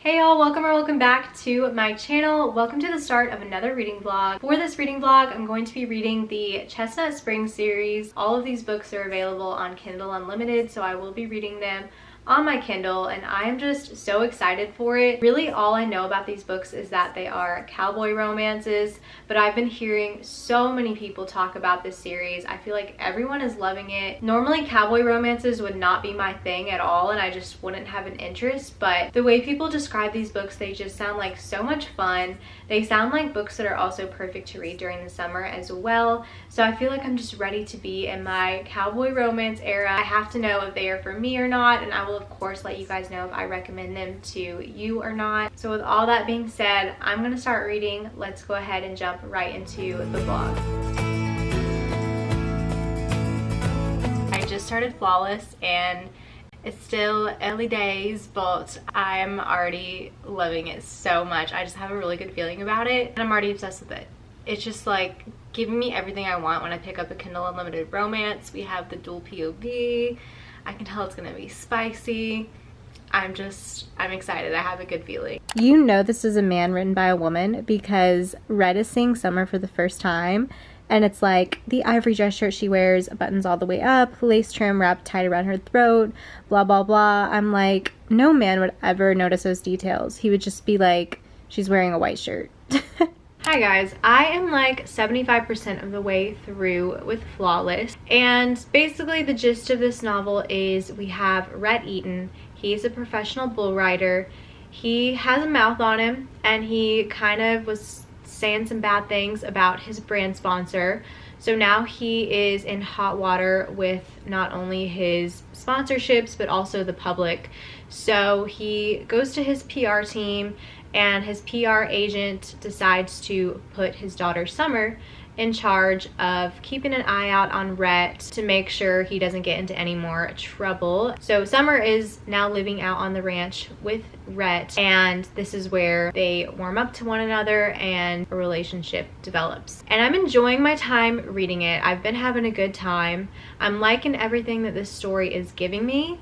Hey y'all, welcome back to my channel. Welcome to the start of another reading vlog. For this reading vlog, I'm going to be reading the Chestnut Springs series. All of these books are available on Kindle Unlimited, so I will be reading them on my Kindle, and I am just so excited for it. Really, all I know about these books is that they are cowboy romances, but I've been hearing so many people talk about this series. I feel like everyone is loving it. Normally, cowboy romances would not be my thing at all, and I just wouldn't have an interest, but the way people describe these books, they just sound like so much fun. They sound like books that are also perfect to read during the summer as well, so I feel like I'm just ready to be in my cowboy romance era. I have to know if they are for me or not, and I will of course let you guys know if I recommend them to you or not. So with all that being said, I'm gonna start reading. Let's go ahead and jump right into the vlog. I just started Flawless and it's still early days, but I'm already loving it so much. I just have a really good feeling about it and I'm already obsessed with it. It's just like giving me everything I want when I pick up a Kindle Unlimited romance. We have the dual POV. I can tell it's gonna be spicy. I'm excited. I have a good feeling. You know this is a man written by a woman because Red is seeing Summer for the first time, and it's like the ivory dress shirt she wears, buttons all the way up, lace trim wrapped tight around her throat, blah blah blah. I'm like, no man would ever notice those details. He would just be like, she's wearing a white shirt. Hi guys, I am like 75% of the way through with Flawless, and basically the gist of this novel is we have Rhett Eaton. He's a professional bull rider. He has a mouth on him and he kind of was saying some bad things about his brand sponsor. So now he is in hot water with not only his sponsorships but also the public. So he goes to his PR team and his PR agent decides to put his daughter Summer in charge of keeping an eye out on Rhett to make sure he doesn't get into any more trouble. So Summer is now living out on the ranch with Rhett, and this is where they warm up to one another and a relationship develops. And I'm enjoying my time reading it. I've been having a good time. I'm liking everything that this story is giving me,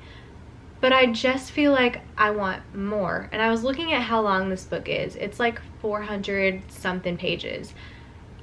but I just feel like I want more. And I was looking at how long this book is. It's like 400 something pages.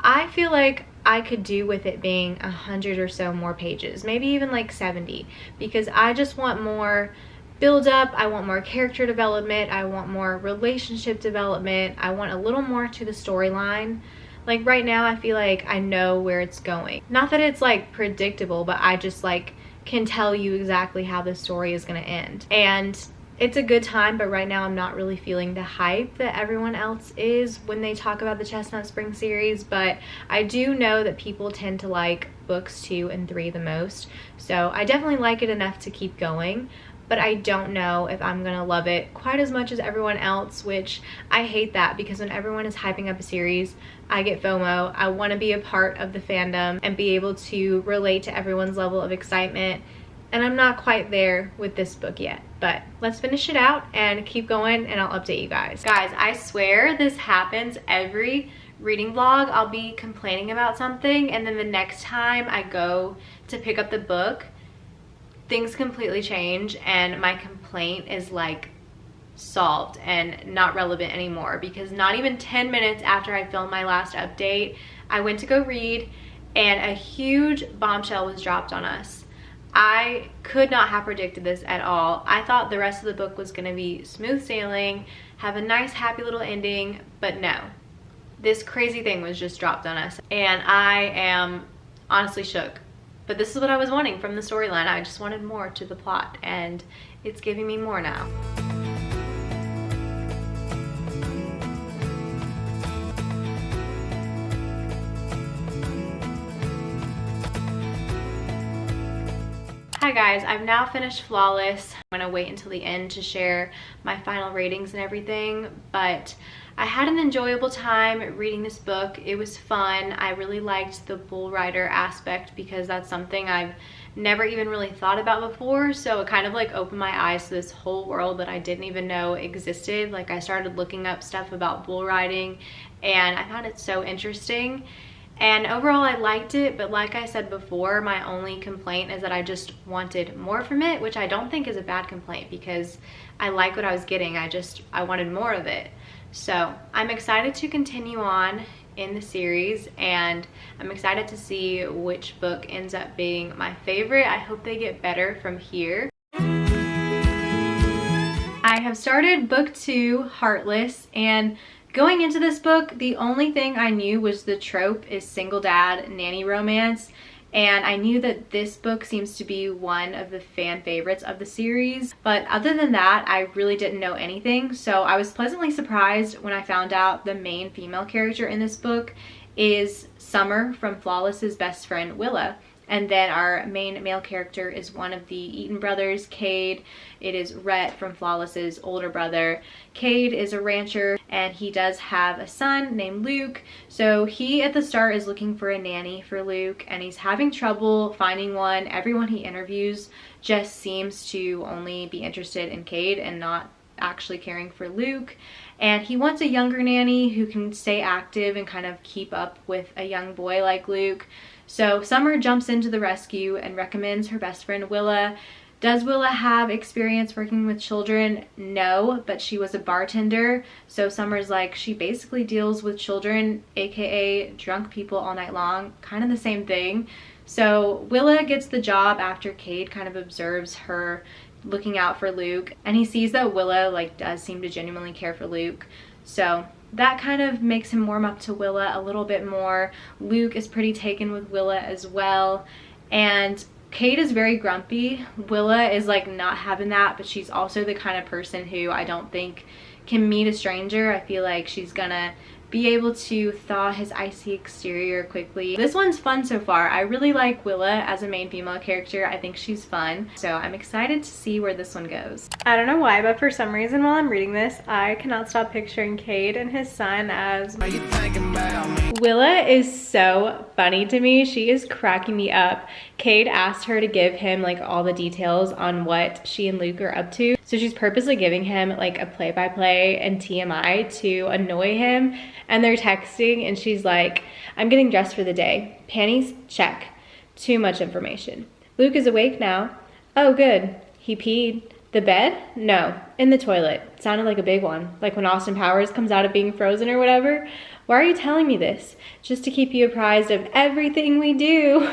I feel like I could do with it being 100 or so more pages, maybe even like 70, because I just want more build up. I want more character development. I want more relationship development. I want a little more to the storyline. Like right now, I feel like I know where it's going. Not that it's like predictable, but I just like can tell you exactly how the story is going to end. And it's a good time, but right now I'm not really feeling the hype that everyone else is when they talk about the Chestnut Springs series, but I do know that people tend to like books 2 and 3 the most, so I definitely like it enough to keep going, but I don't know if I'm gonna love it quite as much as everyone else, which I hate that because when everyone is hyping up a series, I get FOMO. I want to be a part of the fandom and be able to relate to everyone's level of excitement, and I'm not quite there with this book yet, but let's finish it out and keep going and I'll update you guys. Guys, I swear this happens every reading vlog. I'll be complaining about something and then the next time I go to pick up the book, things completely change and my complaint is like solved and not relevant anymore, because not even 10 minutes after I filmed my last update, I went to go read and a huge bombshell was dropped on us. I could not have predicted this at all. I thought the rest of the book was going to be smooth sailing, have a nice happy little ending, but no. This crazy thing was just dropped on us and I am honestly shook. But this is what I was wanting from the storyline. I just wanted more to the plot and it's giving me more now. Hi guys, I've now finished Flawless. I'm gonna wait until the end to share my final ratings and everything, but I had an enjoyable time reading this book. It was fun. I really liked the bull rider aspect because that's something I've never even really thought about before, so it kind of like opened my eyes to this whole world that I didn't even know existed. Like I started looking up stuff about bull riding and I found it so interesting. And overall I liked it, but like I said before, my only complaint is that I just wanted more from it, which I don't think is a bad complaint because I like what I was getting. I wanted more of it. So I'm excited to continue on in the series, and I'm excited to see which book ends up being my favorite. I hope they get better from here. I have started book 2, Heartless, and going into this book, the only thing I knew was the trope is single dad nanny romance, and I knew that this book seems to be one of the fan favorites of the series. But other than that, I really didn't know anything, so I was pleasantly surprised when I found out the main female character in this book is Summer from Flawless's best friend, Willa. And then our main male character is one of the Eaton brothers, Cade. It is Rhett from Flawless's older brother. Cade is a rancher, and he does have a son named Luke. So he at the start is looking for a nanny for Luke, and he's having trouble finding one. Everyone he interviews just seems to only be interested in Cade and not actually caring for Luke. And he wants a younger nanny who can stay active and kind of keep up with a young boy like Luke. So Summer jumps into the rescue and recommends her best friend Willa. Does Willa have experience working with children? No, but she was a bartender. So Summer's like, she basically deals with children, aka drunk people all night long, kind of the same thing. So Willa gets the job after Cade kind of observes her looking out for Luke, and he sees that Willa does seem to genuinely care for Luke. So that kind of makes him warm up to Willa a little bit more. Luke is pretty taken with Willa as well, and Cade is very grumpy. Willa is not having that, but she's also the kind of person who I don't think can meet a stranger. I feel like she's gonna be able to thaw his icy exterior quickly. This one's fun so far. I really like Willa as a main female character. I think she's fun. So I'm excited to see where this one goes. I don't know why, but for some reason while I'm reading this, I cannot stop picturing Cade and his son as... Willa is so funny to me. She is cracking me up. Cade asked her to give him all the details on what she and Luke are up to. So she's purposely giving him a play-by-play and TMI to annoy him. And they're texting and she's like, I'm getting dressed for the day. Panties? Check. Too much information. Luke is awake now. Oh, good. He peed. The bed? No. In the toilet. Sounded like a big one. Like when Austin Powers comes out of being frozen or whatever. Why are you telling me this? Just to keep you apprised of everything we do.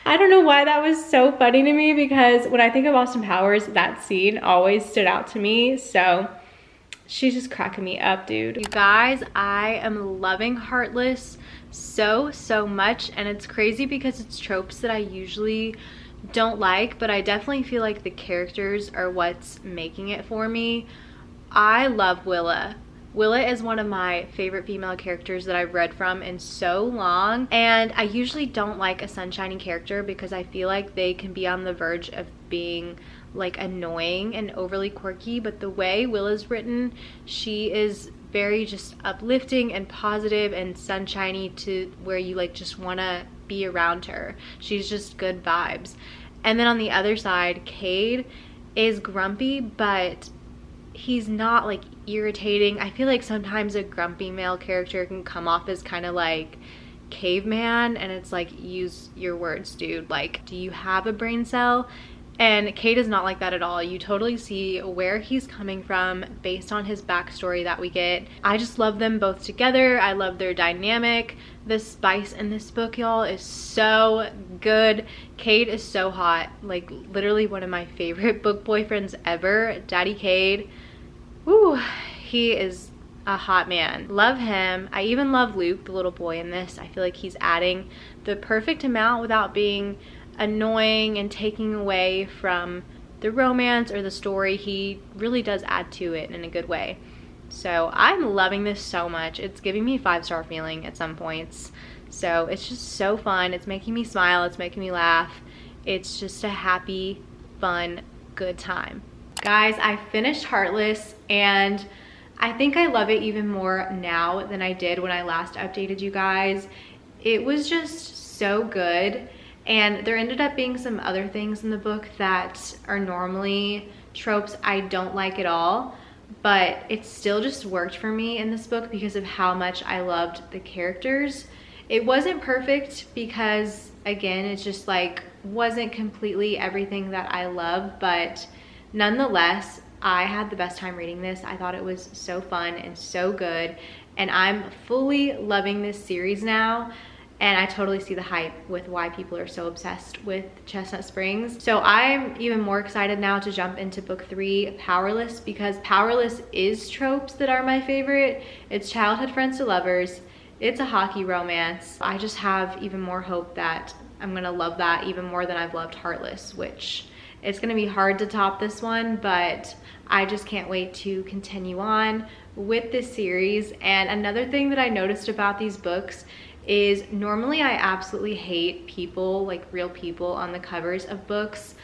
I don't know why that was so funny to me, because when I think of Austin Powers, that scene always stood out to me. So she's just cracking me up, dude. You guys, I am loving Heartless so much, and it's crazy because it's tropes that I usually don't like, but I definitely feel like the characters are what's making it for me. I love Willa. Willa is one of my favorite female characters that I've read from in so long, and I usually don't like a sunshiny character because I feel like they can be on the verge of being annoying and overly quirky, but the way Willa's written, she is very just uplifting and positive and sunshiny to where you just want to be around her. She's just good vibes. And then on the other side, Cade is grumpy, but he's not irritating. I feel like sometimes a grumpy male character can come off as kind of caveman, and it's use your words, dude. Do you have a brain cell? And Cade is not like that at all. You totally see where he's coming from based on his backstory that we get. I just love them both together. I love their dynamic. The spice in this book, y'all, is so good. Cade is so hot. Literally one of my favorite book boyfriends ever. Daddy Cade. Woo, he is a hot man. Love him. I even love Luke, the little boy in this. I feel like he's adding the perfect amount without being annoying and taking away from the romance or the story. He really does add to it in a good way. So I'm loving this so much. It's giving me 5-star feeling at some points. So it's just so fun. It's making me smile. It's making me laugh. It's just a happy, fun, good time. Guys, I finished Heartless, and I think I love it even more now than I did when I last updated you guys. It was just so good. And there ended up being some other things in the book that are normally tropes I don't like at all, but it still just worked for me in this book because of how much I loved the characters. It wasn't perfect because, again, it's just like wasn't completely everything that I love, but nonetheless, I had the best time reading this. I thought it was so fun and so good, and I'm fully loving this series now. And I totally see the hype with why people are so obsessed with Chestnut Springs. So I'm even more excited now to jump into book 3, Powerless, because Powerless is tropes that are my favorite. It's childhood friends to lovers. It's a hockey romance. I just have even more hope that I'm gonna love that even more than I've loved Heartless, which it's gonna be hard to top this one, but I just can't wait to continue on with this series. And another thing that I noticed about these books is normally I absolutely hate people, like real people on the covers of books,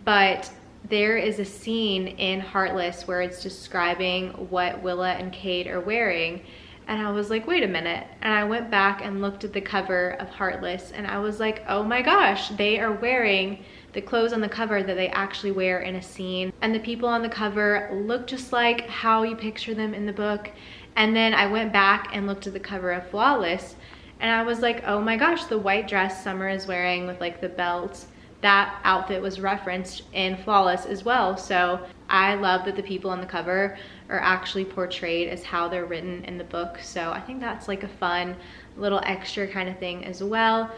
but there is a scene in Heartless where it's describing what Willa and Cade are wearing, and I was like, wait a minute. And I went back and looked at the cover of Heartless, and I was like, oh my gosh, they are wearing the clothes on the cover that they actually wear in a scene, and the people on the cover look just like how you picture them in the book. And then I went back and looked at the cover of Flawless, and I was like, oh my gosh, the white dress Summer is wearing with like the belt, that outfit was referenced in Flawless as well. So I love that the people on the cover are actually portrayed as how they're written in the book. So I think that's like a fun little extra kind of thing as well.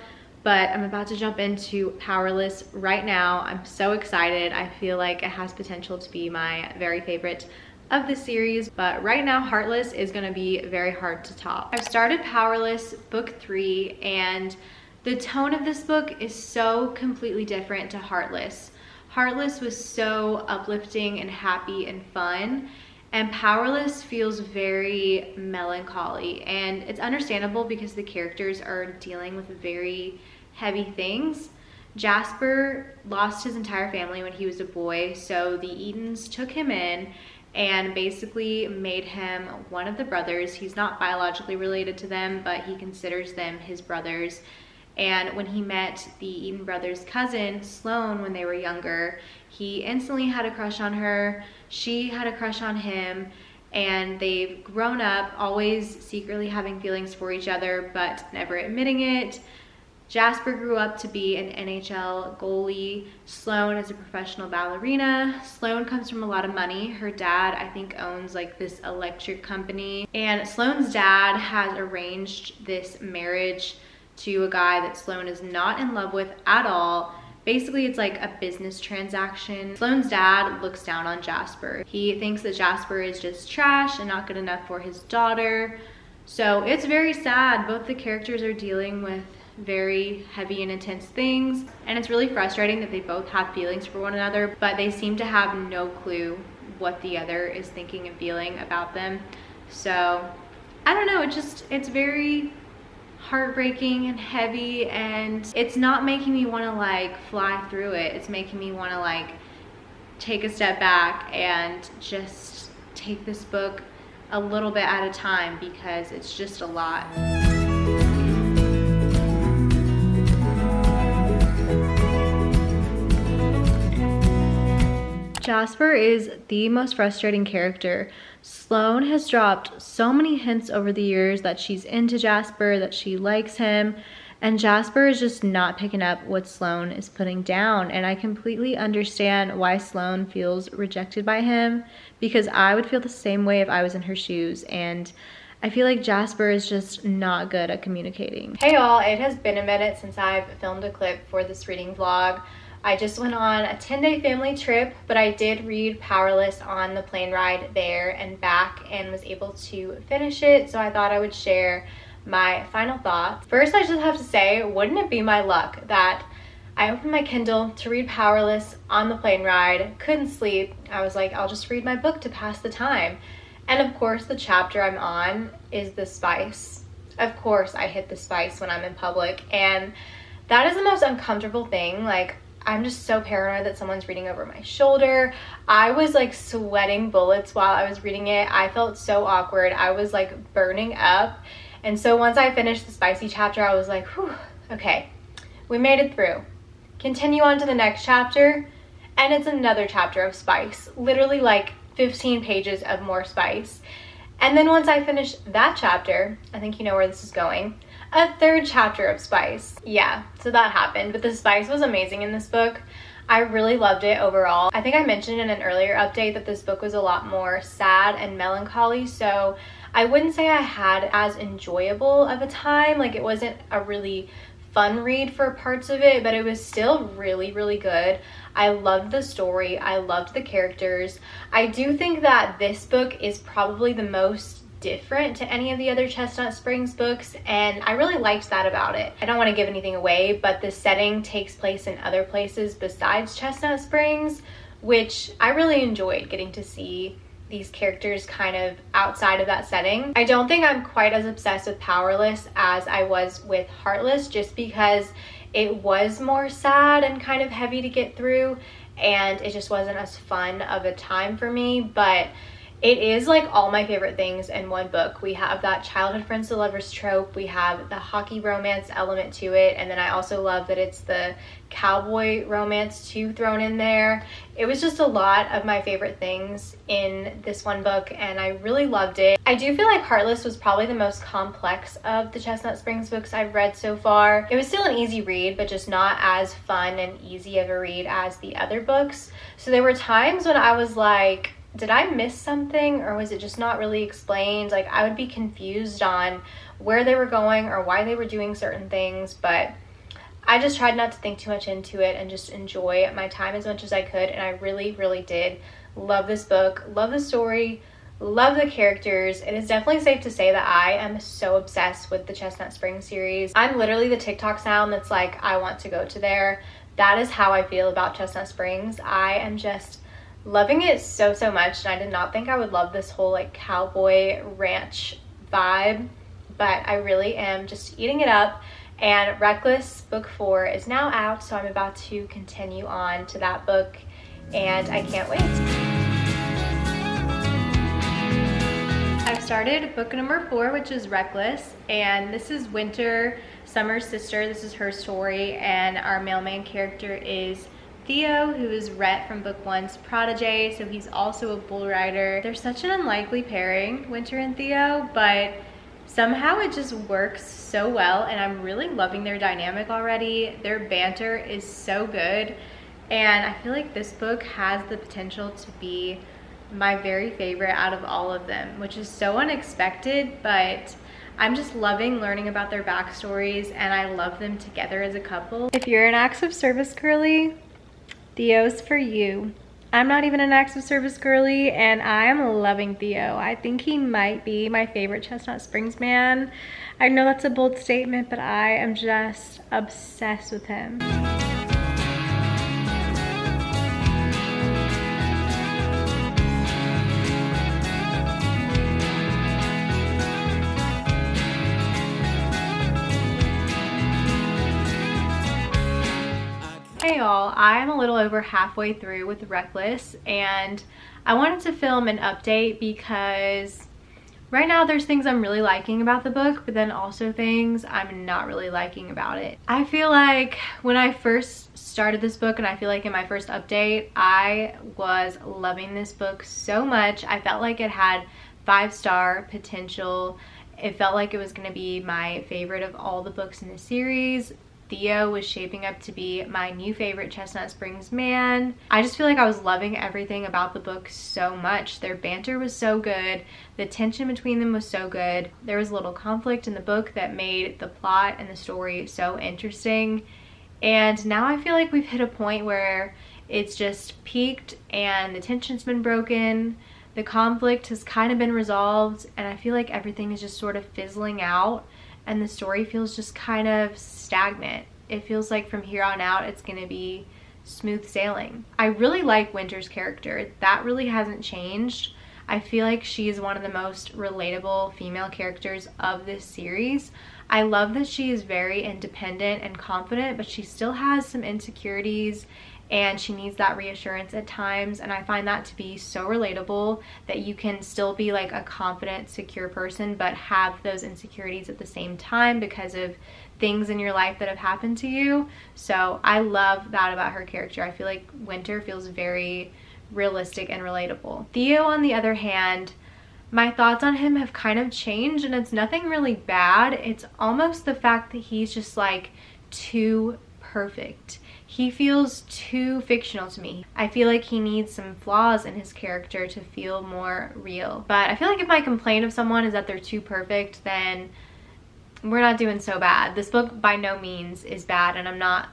But I'm about to jump into Powerless right now. I'm so excited. I feel like it has potential to be my very favorite of the series, but right now Heartless is going to be very hard to top. I've started Powerless book 3, and the tone of this book is so completely different to Heartless. Heartless was so uplifting and happy and fun, and Powerless feels very melancholy, and it's understandable because the characters are dealing with very heavy things. Jasper lost his entire family when he was a boy, so the Edens took him in and basically made him one of the brothers. He's not biologically related to them, but he considers them his brothers. And when he met the Eden brothers' cousin, Sloane, when they were younger, he instantly had a crush on her. She had a crush on him, and they've grown up always secretly having feelings for each other, but never admitting it. Jasper grew up to be an NHL goalie. Sloane is a professional ballerina. Sloane comes from a lot of money. Her dad, I think, owns like this electric company. And Sloane's dad has arranged this marriage to a guy that Sloane is not in love with at all. Basically, it's like a business transaction. Sloane's dad looks down on Jasper. He thinks that Jasper is just trash and not good enough for his daughter. So it's very sad. Both the characters are dealing with very heavy and intense things, and it's really frustrating that they both have feelings for one another, but they seem to have no clue what the other is thinking and feeling about them. So I don't know, it's very heartbreaking and heavy, and it's not making me want to like fly through it. It's making me want to like take a step back and just take this book a little bit at a time, because it's just a lot. Jasper is the most frustrating character. Sloane has dropped so many hints over the years that she's into Jasper, that she likes him, and Jasper is just not picking up what Sloane is putting down. And I completely understand why Sloane feels rejected by him, because I would feel the same way if I was in her shoes, and I feel like Jasper is just not good at communicating. Hey all, it has been a minute since I've filmed a clip for this reading vlog. I just went on a 10-day family trip, but I did read Powerless on the plane ride there and back and was able to finish it, so I thought I would share my final thoughts. First, I just have to say, wouldn't it be my luck that I opened my Kindle to read Powerless on the plane ride, couldn't sleep. I was like, I'll just read my book to pass the time. And of course, the chapter I'm on is the spice. Of course, I hit the spice when I'm in public, and that is the most uncomfortable thing. Like, I'm just so paranoid that someone's reading over my shoulder. I was like sweating bullets while I was reading it. I felt so awkward. I was like burning up. And so once I finished the spicy chapter, I was like, whew, okay, we made it through. Continue on to the next chapter, and it's another chapter of spice. Literally like 15 pages of more spice. And then once I finished that chapter, I think you know where this is going, a third chapter of spice. Yeah, so that happened, but the spice was amazing in this book. I really loved it overall. I think I mentioned in an earlier update that this book was a lot more sad and melancholy, so I wouldn't say I had as enjoyable of a time. Like, it wasn't a really fun read for parts of it, but it was still really, really good. I loved the story. I loved the characters. I do think that this book is probably the most different to any of the other Chestnut Springs books, and I really liked that about it. I don't want to give anything away, but the setting takes place in other places besides Chestnut Springs, which I really enjoyed getting to see these characters kind of outside of that setting. I don't think I'm quite as obsessed with Powerless as I was with Heartless, just because it was more sad and kind of heavy to get through, and it just wasn't as fun of a time for me. But it is like all my favorite things in one book. We have that childhood friends to lovers trope, we have the hockey romance element to it, and then I also love that it's the cowboy romance too thrown in there. It was just a lot of my favorite things in this one book, and I really loved it. I do feel like Heartless was probably the most complex of the Chestnut Springs books I've read so far. It was still an easy read, but just not as fun and easy of a read as the other books. So there were times when I was like, did I miss something, or was it just not really explained? Like, I would be confused on where they were going or why they were doing certain things, but I just tried not to think too much into it and just enjoy my time as much as I could, and I really, really did love this book, love the story, love the characters. It is definitely safe to say that I am so obsessed with the Chestnut Springs series. I'm literally the TikTok sound that's like, I want to go to there. That is how I feel about Chestnut Springs. I am just loving it so much, and I did not think I would love this whole like cowboy ranch vibe, but I really am just eating it up. And Reckless book 4 is now out, so I'm about to continue on to that book, and I can't wait. I've started book number 4, which is Reckless, and this is Winter, Summer's sister. This is her story, and our male main character is Theo, who is Rhett from book 1's protege, so he's also a bull rider. They're such an unlikely pairing, Winter and Theo, but somehow it just works so well, and I'm really loving their dynamic already. Their banter is so good, and I feel like this book has the potential to be my very favorite out of all of them, which is so unexpected, but I'm just loving learning about their backstories, and I love them together as a couple. If you're an acts of service girly, Theo's for you. I'm not even an acts of service girly, and I am loving Theo. I think he might be my favorite Chestnut Springs man. I know that's a bold statement, but I am just obsessed with him. Hey y'all, I'm a little over halfway through with Reckless, and I wanted to film an update because right now there's things I'm really liking about the book, but then also things I'm not really liking about it. I feel like when I first started this book, and I feel like in my first update, I was loving this book so much. I felt like it had 5-star potential. It felt like it was going to be my favorite of all the books in the series. Theo was shaping up to be my new favorite Chestnut Springs man. I just feel like I was loving everything about the book so much. Their banter was so good. The tension between them was so good. There was a little conflict in the book that made the plot and the story so interesting. And now I feel like we've hit a point where it's just peaked and the tension's been broken. The conflict has kind of been resolved, and I feel like everything is just sort of fizzling out, and the story feels just kind of stagnant. It feels like from here on out it's gonna be smooth sailing. I really like Winter's character. That really hasn't changed. I feel like she is one of the most relatable female characters of this series. I love that she is very independent and confident, but she still has some insecurities, and she needs that reassurance at times, and I find that to be so relatable, that you can still be like a confident, secure person but have those insecurities at the same time because of things in your life that have happened to you. So I love that about her character. I feel like Winter feels very realistic and relatable. Theo, on the other hand, my thoughts on him have kind of changed, and it's nothing really bad. It's almost the fact that he's just like too perfect. He feels too fictional to me. I feel like he needs some flaws in his character to feel more real. But I feel like if my complaint of someone is that they're too perfect, then we're not doing so bad. This book by no means is bad, and I'm not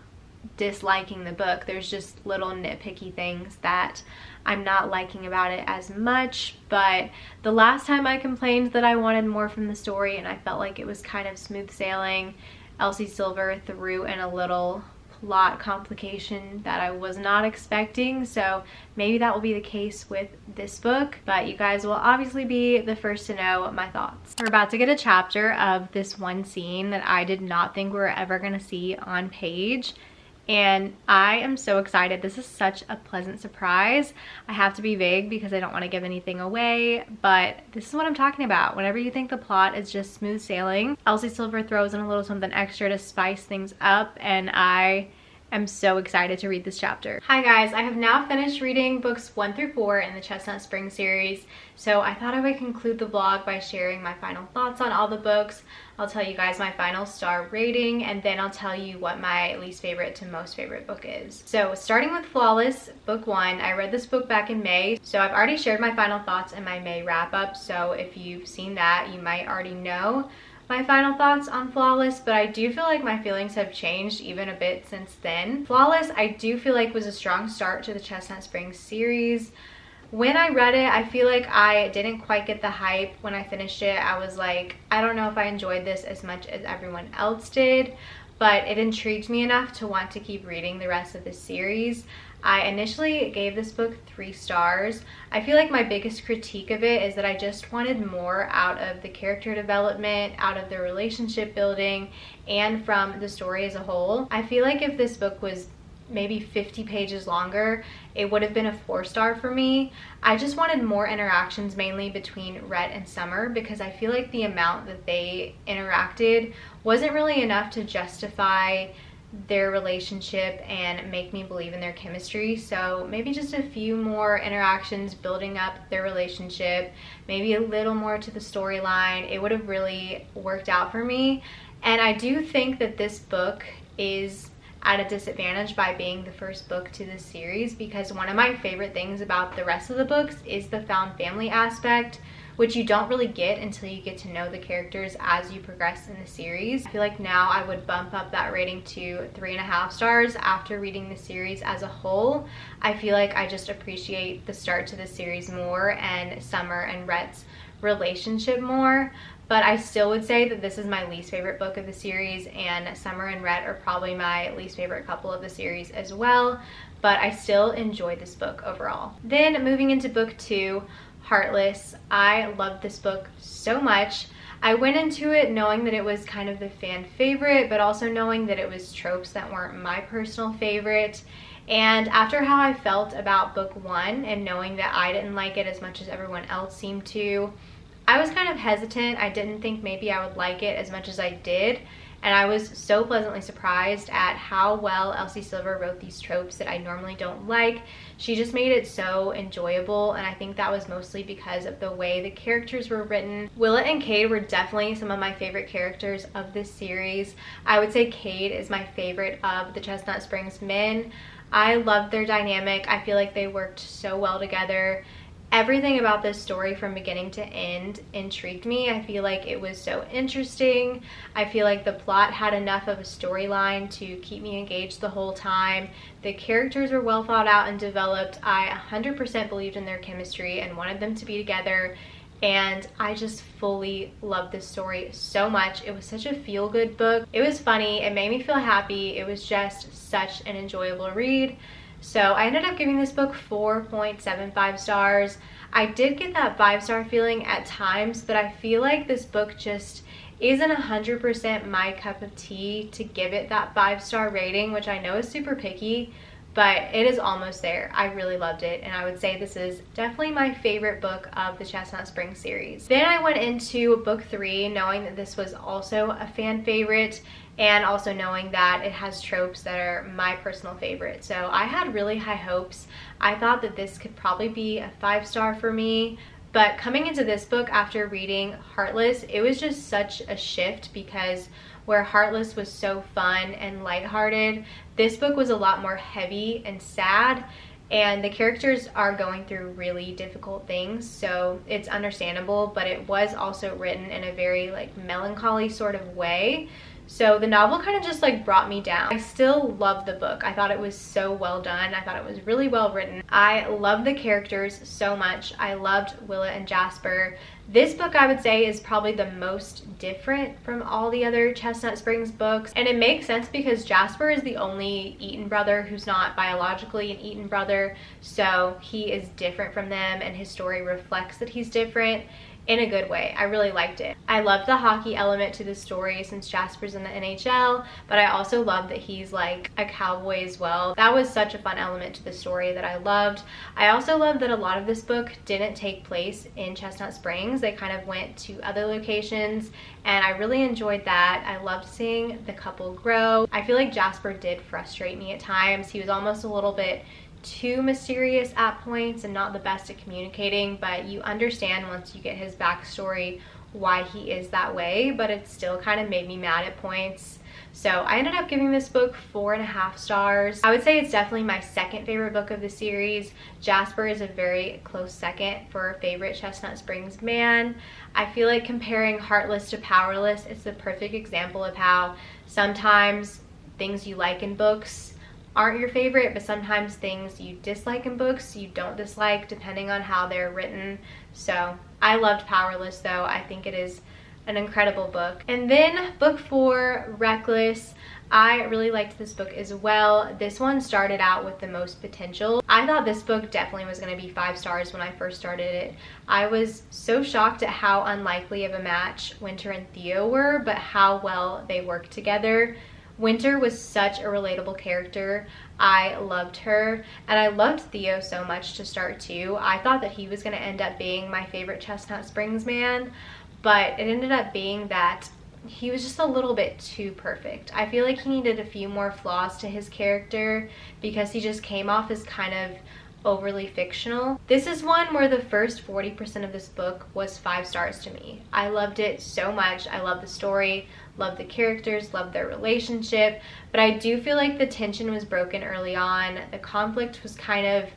disliking the book. There's just little nitpicky things that I'm not liking about it as much. But the last time I complained that I wanted more from the story and I felt like it was kind of smooth sailing, Elsie Silver threw in a little plot complication that I was not expecting, so maybe that will be the case with this book, but you guys will obviously be the first to know my thoughts. We're about to get a chapter of this one scene that I did not think we were ever going to see on page, and I am so excited. This is such a pleasant surprise. I have to be vague because I don't want to give anything away, but this is what I'm talking about. Whenever you think the plot is just smooth sailing, Elsie Silver throws in a little something extra to spice things up, and I am so excited to read this chapter. Hi guys, I have now finished reading books 1 through 4 in the Chestnut Springs series, so I thought I would conclude the vlog by sharing my final thoughts on all the books. I'll tell you guys my final star rating, and then I'll tell you what my least favorite to most favorite book is. So starting with Flawless, book 1, I read this book back in May, so I've already shared my final thoughts in my May wrap up, so if you've seen that, you might already know my final thoughts on Flawless, but I do feel like my feelings have changed even a bit since then. Flawless, I do feel like was a strong start to the Chestnut Springs series. When I read it, I feel like I didn't quite get the hype. When I finished it, I was like, I don't know if I enjoyed this as much as everyone else did, but it intrigued me enough to want to keep reading the rest of the series. I initially gave this book 3 stars. I feel like my biggest critique of it is that I just wanted more out of the character development, out of the relationship building, and from the story as a whole. I feel like if this book was maybe 50 pages longer, it would have been a 4-star for me. I just wanted more interactions, mainly between Rhett and Summer, because I feel like the amount that they interacted wasn't really enough to justify their relationship and make me believe in their chemistry. So maybe just a few more interactions building up their relationship, maybe a little more to the storyline, it would have really worked out for me. And I do think that this book is at a disadvantage by being the first book to this series, because one of my favorite things about the rest of the books is the found family aspect, which you don't really get until you get to know the characters as you progress in the series. I feel like now I would bump up that rating to 3.5 stars after reading the series as a whole. I feel like I just appreciate the start to the series more and Summer and Rhett's relationship more. But I still would say that this is my least favorite book of the series, and Summer and Rhett are probably my least favorite couple of the series as well, but I still enjoyed this book overall. Then moving into book 2, Heartless. I loved this book so much. I went into it knowing that it was kind of the fan favorite, but also knowing that it was tropes that weren't my personal favorite. And after how I felt about book 1 and knowing that I didn't like it as much as everyone else seemed to, I was kind of hesitant. I didn't think maybe I would like it as much as I did. And I was so pleasantly surprised at how well Elsie Silver wrote these tropes that I normally don't like. She just made it so enjoyable, and I think that was mostly because of the way the characters were written. Willett and Cade were definitely some of my favorite characters of this series. I would say Cade is my favorite of the Chestnut Springs men. I loved their dynamic. I feel like they worked so well together. Everything about this story from beginning to end intrigued me. I feel like it was so interesting. I feel like the plot had enough of a storyline to keep me engaged the whole time. The characters were well thought out and developed. I 100% believed in their chemistry and wanted them to be together. And I just fully loved this story so much. It was such a feel-good book. It was funny. It made me feel happy. It was just such an enjoyable read. So I ended up giving this book 4.75 stars. I did get that 5-star feeling at times, but I feel like this book just isn't 100% my cup of tea to give it that 5-star rating, which I know is super picky, but it is almost there. I really loved it, and I would say this is definitely my favorite book of the Chestnut Springs series. Then I went into book 3 knowing that this was also a fan favorite, and also knowing that it has tropes that are my personal favorite. So I had really high hopes. I thought that this could probably be a 5-star for me, But coming into this book after reading Heartless, it was just such a shift, because where Heartless was so fun and lighthearted, this book was a lot more heavy and sad, and the characters are going through really difficult things, so it's understandable, but it was also written in a very like melancholy sort of way. So the novel kind of just like brought me down. I still love the book. I thought it was so well done. I thought it was really well written. I love the characters so much. I loved Willa and Jasper. This book, I would say, is probably the most different from all the other Chestnut Springs books. And it makes sense because Jasper is the only Eaton brother who's not biologically an Eaton brother. So he is different from them, and his story reflects that he's different in a good way. I really liked it. I love the hockey element to the story since Jasper's in the NHL, but I also love that he's like a cowboy as well. That was such a fun element to the story that I loved. I also love that a lot of this book didn't take place in Chestnut Springs. They kind of went to other locations, and I really enjoyed that. I loved seeing the couple grow. I feel like Jasper did frustrate me at times. He was almost a little bit too mysterious at points and not the best at communicating, but you understand once you get his backstory why he is that way, but it still kind of made me mad at points. So I ended up giving this book 4.5 stars. I would say it's definitely my second favorite book of the series. Jasper is a very close second for favorite Chestnut Springs man. I feel like comparing Heartless to Powerless is the perfect example of how sometimes things you like in books aren't your favorite, but sometimes things you dislike in books you don't dislike depending on how they're written. So I loved Powerless though. I think it is an incredible book. And then book 4, Reckless. I really liked this book as well. This one started out with the most potential. I thought this book definitely was going to be 5 stars when I first started it. I was so shocked at how unlikely of a match Winter and Theo were, but how well they worked together. Winter was such a relatable character. I loved her, and I loved Theo so much to start too. I thought that he was going to end up being my favorite Chestnut Springs man, but it ended up being that he was just a little bit too perfect. I feel like he needed a few more flaws to his character because he just came off as kind of overly fictional. This is one where the first 40% of this book was 5 stars to me. I loved it so much. I love the story, love the characters, love their relationship, but I do feel like the tension was broken early on. The conflict was kind of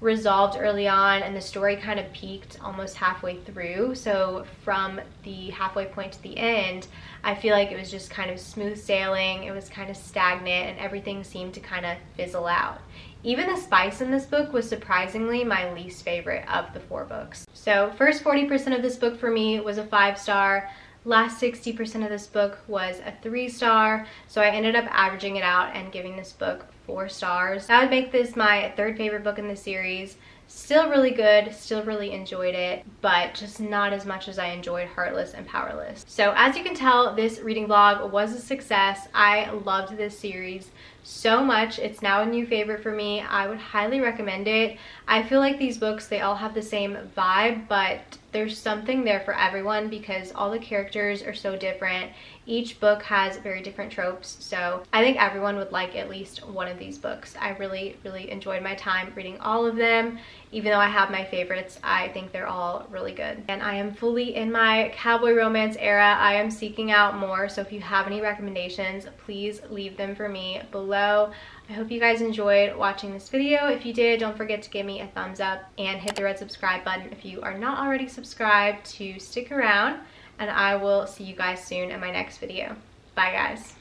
resolved early on, and the story kind of peaked almost halfway through. So from the halfway point to the end, I feel like it was just kind of smooth sailing. It was kind of stagnant, and everything seemed to kind of fizzle out. Even the spice in this book was surprisingly my least favorite of the 4 books. So first 40% of this book for me was a 5 star. Last 60% of this book was a 3 star. So I ended up averaging it out and giving this book 4 stars. That would make this my 3rd favorite book in the series. Still really good, still really enjoyed it, but just not as much as I enjoyed Heartless and Powerless. So as you can tell, this reading vlog was a success. I loved this series so much. It's now a new favorite for me. I would highly recommend it. I feel like these books, they all have the same vibe, but there's something there for everyone because all the characters are so different. Each book has very different tropes, so I think everyone would like at least one of these books. I really enjoyed my time reading all of them. Even though I have my favorites, I think they're all really good. And I am fully in my cowboy romance era. I am seeking out more, so if you have any recommendations, please leave them for me below. I hope you guys enjoyed watching this video. If you did, don't forget to give me a thumbs up and hit the red subscribe button if you are not already subscribed to stick around, and I will see you guys soon in my next video. Bye guys.